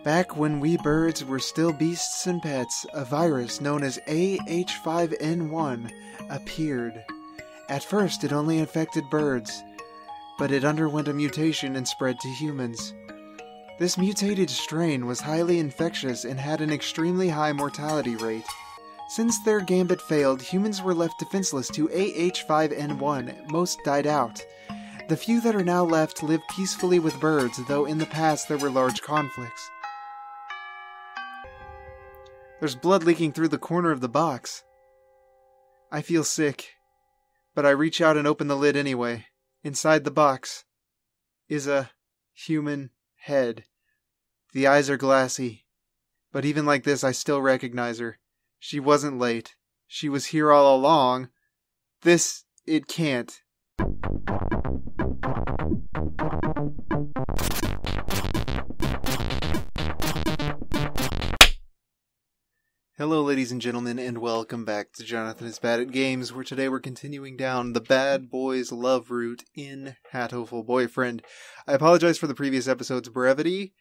Back when we birds were still beasts and pets, a virus known as AH5N1 appeared. At first, it only infected birds, but it underwent a mutation and spread to humans. This mutated strain was highly infectious and had an extremely high mortality rate. Since their gambit failed, humans were left defenseless to AH5N1. Most died out. The few that are now left live peacefully with birds, though in the past there were large conflicts. There's blood leaking through the corner of the box. I feel sick, but I reach out and open the lid anyway. Inside the box is a human head. The eyes are glassy, but even like this I still recognize her. She wasn't late. She was here all along. This, it can't. Hello ladies and gentlemen, and welcome back to JonathanIsBadAtGames, where today we're continuing down the bad boys love route in Hatoful Boyfriend. I apologize for the previous episode's brevity.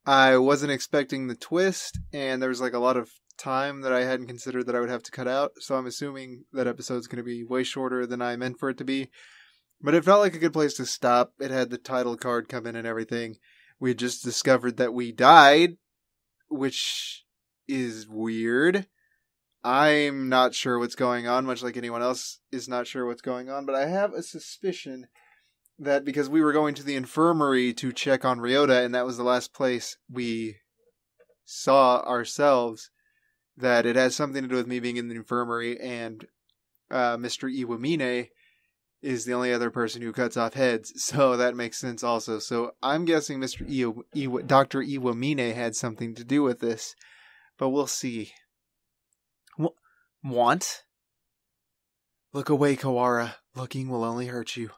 I wasn't expecting the twist, and there was a lot of time that I hadn't considered that I would have to cut out, so I'm assuming that episode's going to be way shorter than I meant for it to be. But it felt like a good place to stop. It had the title card come in and everything. We had just discovered that we died, which is weird. I'm not sure what's going on, much like anyone else is not sure what's going on, but I have a suspicion that because we were going to the infirmary to check on Ryouta, and that was the last place we saw ourselves, that it has something to do with me being in the infirmary, and Mr. Iwamine is the only other person who cuts off heads, so that makes sense also. So I'm guessing Dr. Iwamine had something to do with this. But we'll see. Want? Look away, Kawara. Looking will only hurt you.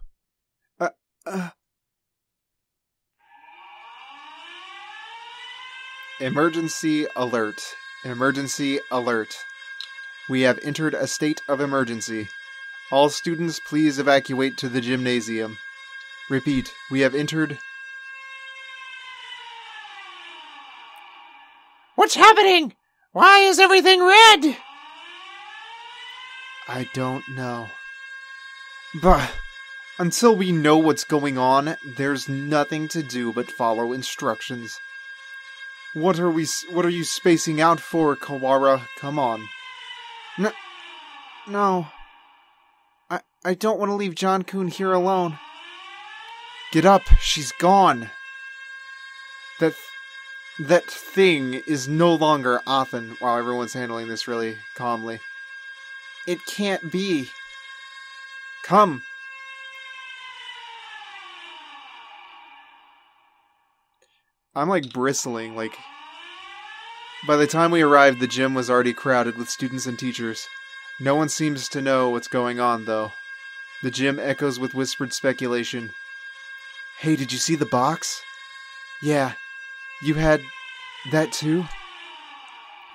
Emergency alert. Emergency alert. We have entered a state of emergency. All students, please evacuate to the gymnasium. Repeat, we have entered... What's happening? Why is everything red? I don't know. But until we know what's going on, there's nothing to do but follow instructions. What are you spacing out for, Kawara? Come on. No. I don't want to leave John-kun here alone. Get up, she's gone. That thing is no longer Athen. Wow, everyone's handling this really calmly. It can't be. Come. I'm bristling, By the time we arrived, the gym was already crowded with students and teachers. No one seems to know what's going on, though. The gym echoes with whispered speculation. Hey, did you see the box? Yeah. You had that too?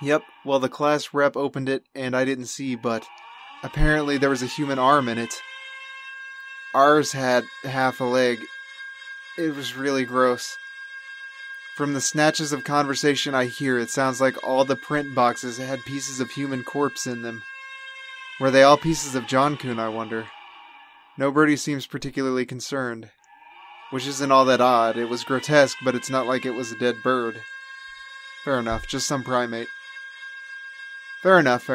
Yep, well the class rep opened it and I didn't see, but apparently there was a human arm in it. Ours had half a leg. It was really gross. From the snatches of conversation I hear, it sounds like all the print boxes had pieces of human corpse in them. Were they all pieces of John-kun, I wonder? Nobody seems particularly concerned. Which isn't all that odd. It was grotesque, but it's not like it was a dead bird. Fair enough, just some primate. Fair enough.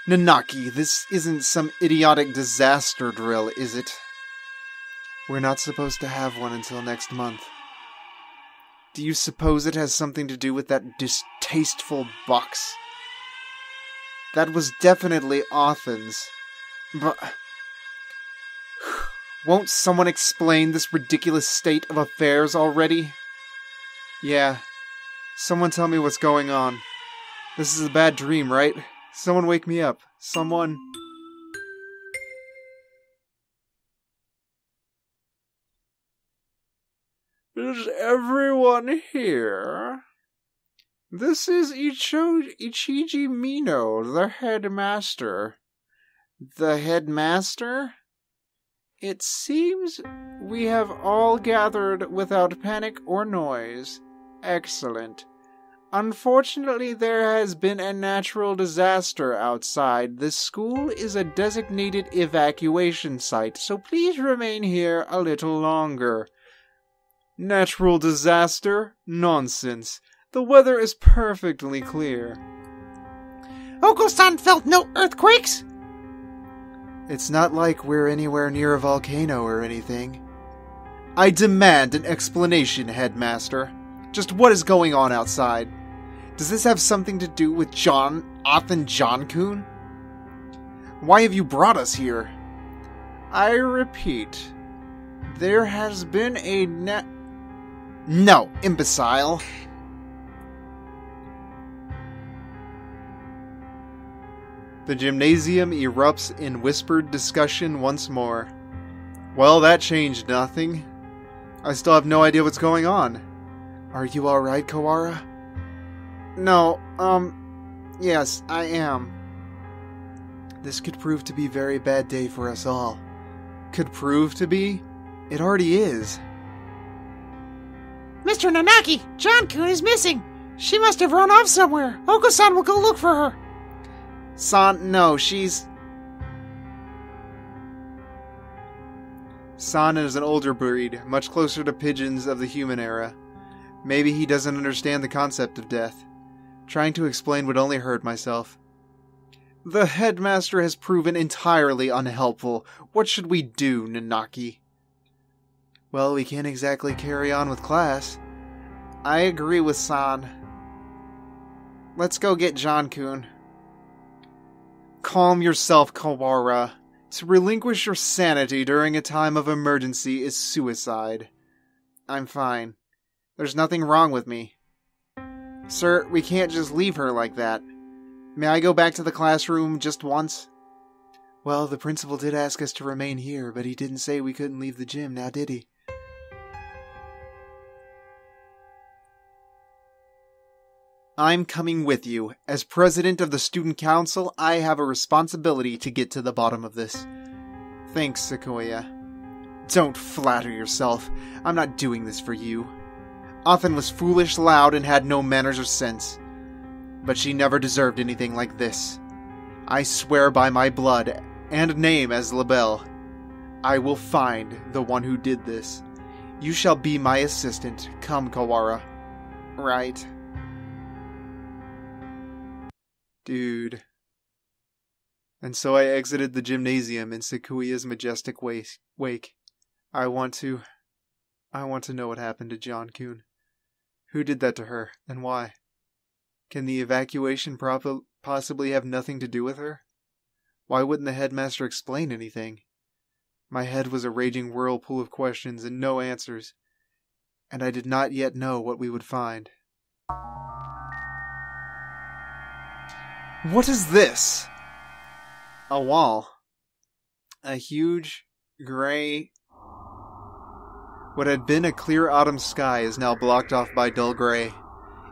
Nanaki, this isn't some idiotic disaster drill, is it? We're not supposed to have one until next month. Do you suppose it has something to do with that distasteful box? That was definitely Athen's. But... won't someone explain this ridiculous state of affairs already? Yeah. Someone tell me what's going on. This is a bad dream, right? Someone wake me up. Someone... Is everyone here? This is Ichiji Mino, the headmaster. The headmaster? It seems we have all gathered without panic or noise. Excellent. Unfortunately, there has been a natural disaster outside. The school is a designated evacuation site, so please remain here a little longer. Natural disaster? Nonsense. The weather is perfectly clear. Oko-san felt no earthquakes? It's not like we're anywhere near a volcano or anything. I demand an explanation, Headmaster. Just what is going on outside? Does this have something to do with Oth and John-kun? Why have you brought us here? I repeat, there has been a No, imbecile. The gymnasium erupts in whispered discussion once more. Well, that changed nothing. I still have no idea what's going on. Are you alright, Kawara? No, yes, I am. This could prove to be a very bad day for us all. Could prove to be? It already is. Mr. Nanaki, John-kun is missing. She must have run off somewhere. Oko-san will go look for her. San, no, she's... San is an older breed, much closer to pigeons of the human era. Maybe he doesn't understand the concept of death. Trying to explain would only hurt myself. The headmaster has proven entirely unhelpful. What should we do, Nanaki? Well, we can't exactly carry on with class. I agree with San. Let's go get John-kun. Calm yourself, Kawara. To relinquish your sanity during a time of emergency is suicide. I'm fine. There's nothing wrong with me. Sir, we can't just leave her like that. May I go back to the classroom just once? Well, the principal did ask us to remain here, but he didn't say we couldn't leave the gym, now did he? I'm coming with you. As president of the student council, I have a responsibility to get to the bottom of this. Thanks, Sakuya. Don't flatter yourself. I'm not doing this for you. Othen was foolish, loud, and had no manners or sense. But she never deserved anything like this. I swear by my blood and name as Labelle, I will find the one who did this. You shall be my assistant. Come, Kawara. Right. Dude. And so I exited the gymnasium in Sakuya's majestic wake. I want to know what happened to John-kun. Who did that to her, and why? Can the evacuation possibly have nothing to do with her? Why wouldn't the headmaster explain anything? My head was a raging whirlpool of questions and no answers, and I did not yet know what we would find. What is this? A wall. A huge, gray... What had been a clear autumn sky is now blocked off by dull gray.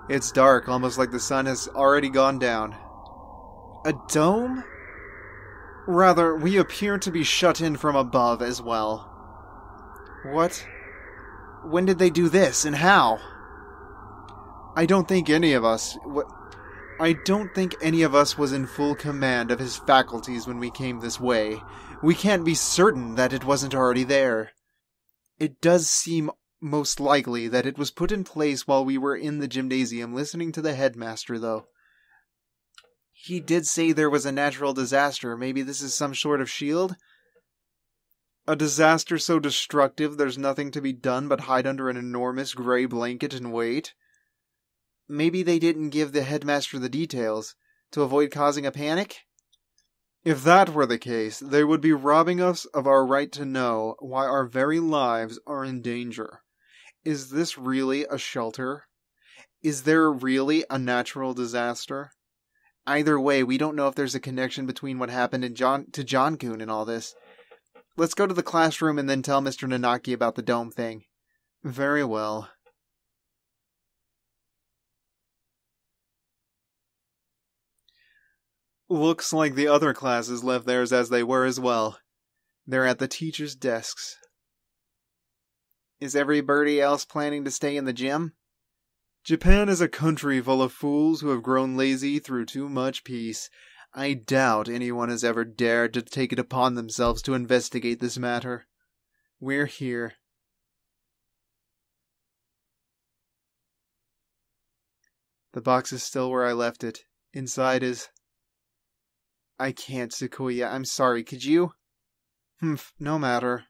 It's dark, almost like the sun has already gone down. A dome? Rather, we appear to be shut in from above as well. What? When did they do this, and how? I don't think any of us was in full command of his faculties when we came this way. We can't be certain that it wasn't already there. It does seem most likely that it was put in place while we were in the gymnasium listening to the headmaster, though. He did say there was a natural disaster. Maybe this is some sort of shield? A disaster so destructive there's nothing to be done but hide under an enormous gray blanket and wait? Maybe they didn't give the headmaster the details, to avoid causing a panic? If that were the case, they would be robbing us of our right to know why our very lives are in danger. Is this really a shelter? Is there really a natural disaster? Either way, we don't know if there's a connection between what happened to John-kun and all this. Let's go to the classroom and then tell Mr. Nanaki about the dome thing. Very well. Looks like the other classes left theirs as they were as well. They're at the teachers' desks. Is everybody else planning to stay in the gym? Japan is a country full of fools who have grown lazy through too much peace. I doubt anyone has ever dared to take it upon themselves to investigate this matter. We're here. The box is still where I left it. Inside is... I can't, Sakuya. I'm sorry. Could you? Humph, no matter.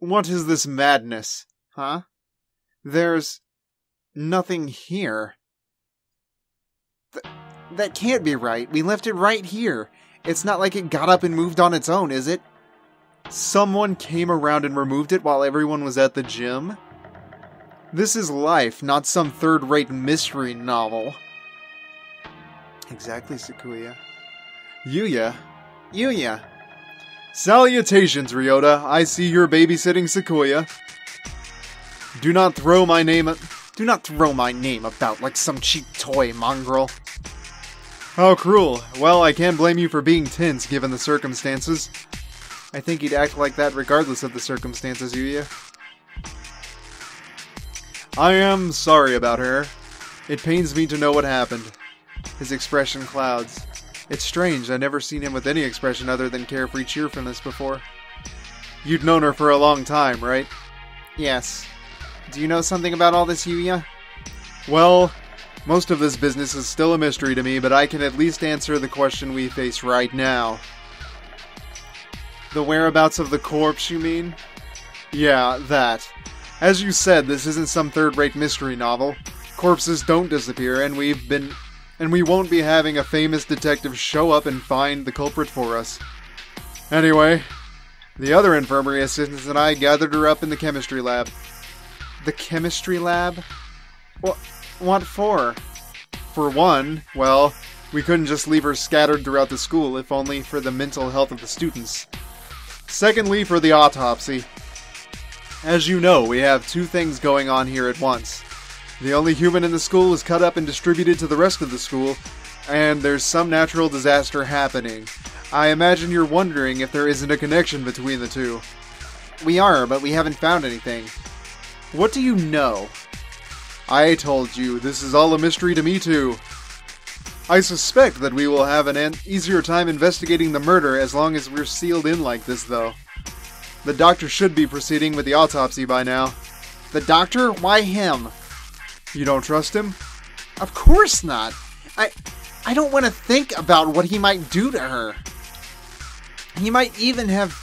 What is this madness? Huh? There's... nothing here. That can't be right. We left it right here. It's not like it got up and moved on its own, is it? Someone came around and removed it while everyone was at the gym? This is life, not some third-rate mystery novel. Exactly, Sakuya. Yuya. Salutations, Ryouta. I see you're babysitting Sakuya. Do not throw my name about like some cheap toy, mongrel. How cruel. Well, I can't blame you for being tense, given the circumstances. I think he'd act like that regardless of the circumstances, Yuya. I am sorry about her. It pains me to know what happened. His expression clouds. It's strange, I've never seen him with any expression other than carefree cheerfulness before. You'd known her for a long time, right? Yes. Do you know something about all this, Yuya? Well, most of this business is still a mystery to me, but I can at least answer the question we face right now. The whereabouts of the corpse, you mean? Yeah, that. As you said, this isn't some third-rate mystery novel. Corpses don't disappear, and we won't be having a famous detective show up and find the culprit for us. Anyway, the other infirmary assistants and I gathered her up in the chemistry lab. The chemistry lab? What for? For one, well, we couldn't just leave her scattered throughout the school, if only for the mental health of the students. Secondly, for the autopsy. As you know, we have two things going on here at once. The only human in the school is cut up and distributed to the rest of the school, and there's some natural disaster happening. I imagine you're wondering if there isn't a connection between the two. We are, but we haven't found anything. What do you know? I told you, this is all a mystery to me too. I suspect that we will have an easier time investigating the murder as long as we're sealed in like this, though. The doctor should be proceeding with the autopsy by now. The doctor? Why him? You don't trust him? Of course not. I don't want to think about what he might do to her. He might even have...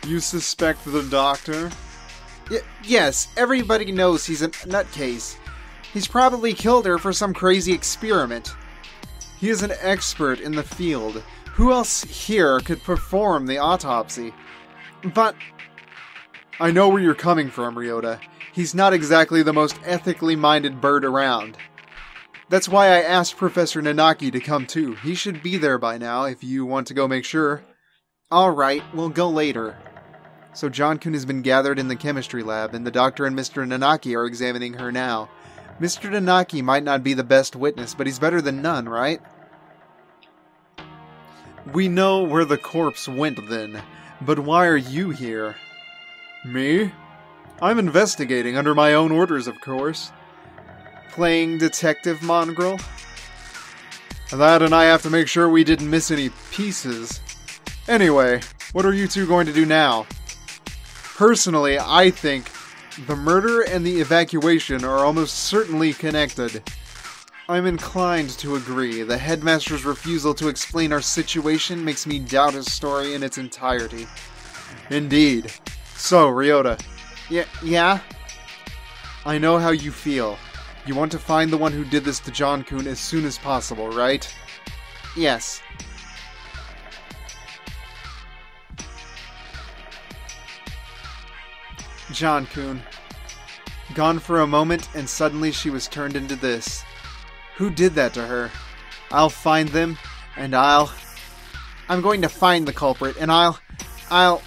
You suspect the doctor? Yes, everybody knows he's a nutcase. He's probably killed her for some crazy experiment. He is an expert in the field. Who else here could perform the autopsy? But... I know where you're coming from, Ryouta. He's not exactly the most ethically minded bird around. That's why I asked Professor Nanaki to come too. He should be there by now if you want to go make sure. Alright, we'll go later. So John-kun has been gathered in the chemistry lab, and the doctor and Mr. Nanaki are examining her now. Mr. Nanaki might not be the best witness, but he's better than none, right? We know where the corpse went then, but why are you here? Me? I'm investigating under my own orders, of course. Playing detective, mongrel? That and I have to make sure we didn't miss any pieces. Anyway, what are you two going to do now? Personally, I think the murder and the evacuation are almost certainly connected. I'm inclined to agree. The headmaster's refusal to explain our situation makes me doubt his story in its entirety. Indeed. So, Ryouta. Yeah? I know how you feel. You want to find the one who did this to John-kun as soon as possible, right? Yes. John-kun. Gone for a moment, and suddenly she was turned into this. Who did that to her? I'll find them, and I'm going to find the culprit, and I've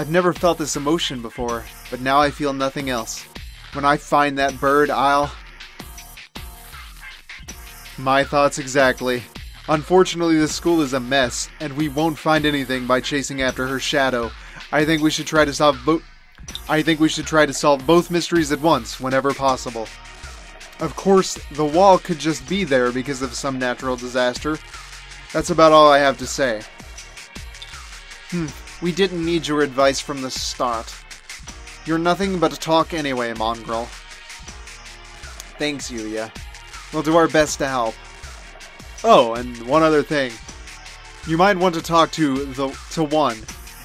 never felt this emotion before, but now I feel nothing else. When I find that bird, My thoughts exactly. Unfortunately, this school is a mess, and we won't find anything by chasing after her shadow. I think we should try to solve I think we should try to solve both mysteries at once, whenever possible. Of course, the wall could just be there because of some natural disaster. That's about all I have to say. We didn't need your advice from the start. You're nothing but talk anyway, Mongrel. Thanks, Yuya. We'll do our best to help. Oh, and one other thing. You might want to talk to one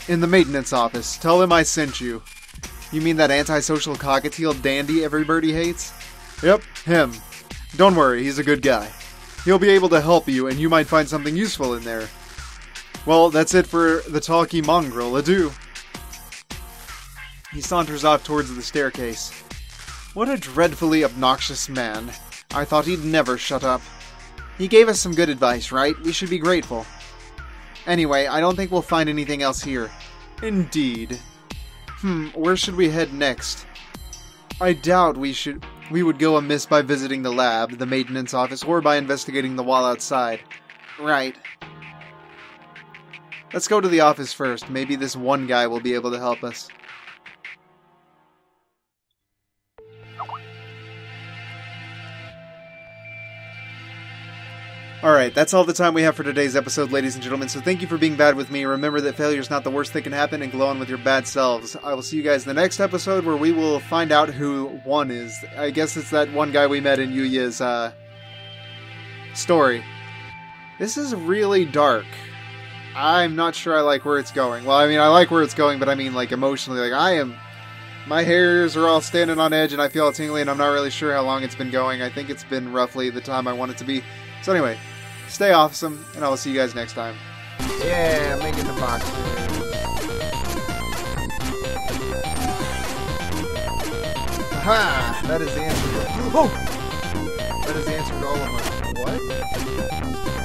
in the maintenance office. Tell him I sent you. You mean that antisocial cockatiel dandy everybody hates? Yep, him. Don't worry, he's a good guy. He'll be able to help you, and you might find something useful in there. Well, that's it for the talky mongrel. Adieu. He saunters off towards the staircase. What a dreadfully obnoxious man. I thought he'd never shut up. He gave us some good advice, right? We should be grateful. Anyway, I don't think we'll find anything else here. Indeed. Where should we head next? I doubt we would go amiss by visiting the lab, the maintenance office, or by investigating the wall outside. Right. Let's go to the office first. Maybe this one guy will be able to help us. Alright, that's all the time we have for today's episode, ladies and gentlemen, so thank you for being bad with me. Remember that failure is not the worst that can happen, and glow on with your bad selves. I will see you guys in the next episode, where we will find out who one is. I guess it's that one guy we met in Yuya's, story. This is really dark. I'm not sure I like where it's going. Well, I mean, I like where it's going, but I mean, like, emotionally, like, my hairs are all standing on edge, and I feel all tingly, and I'm not really sure how long it's been going. I think it's been roughly the time I want it to be. So anyway, stay awesome, and I will see you guys next time. Yeah, making the box. Aha! That is the answer. Oh! That is the answer to all of them. What?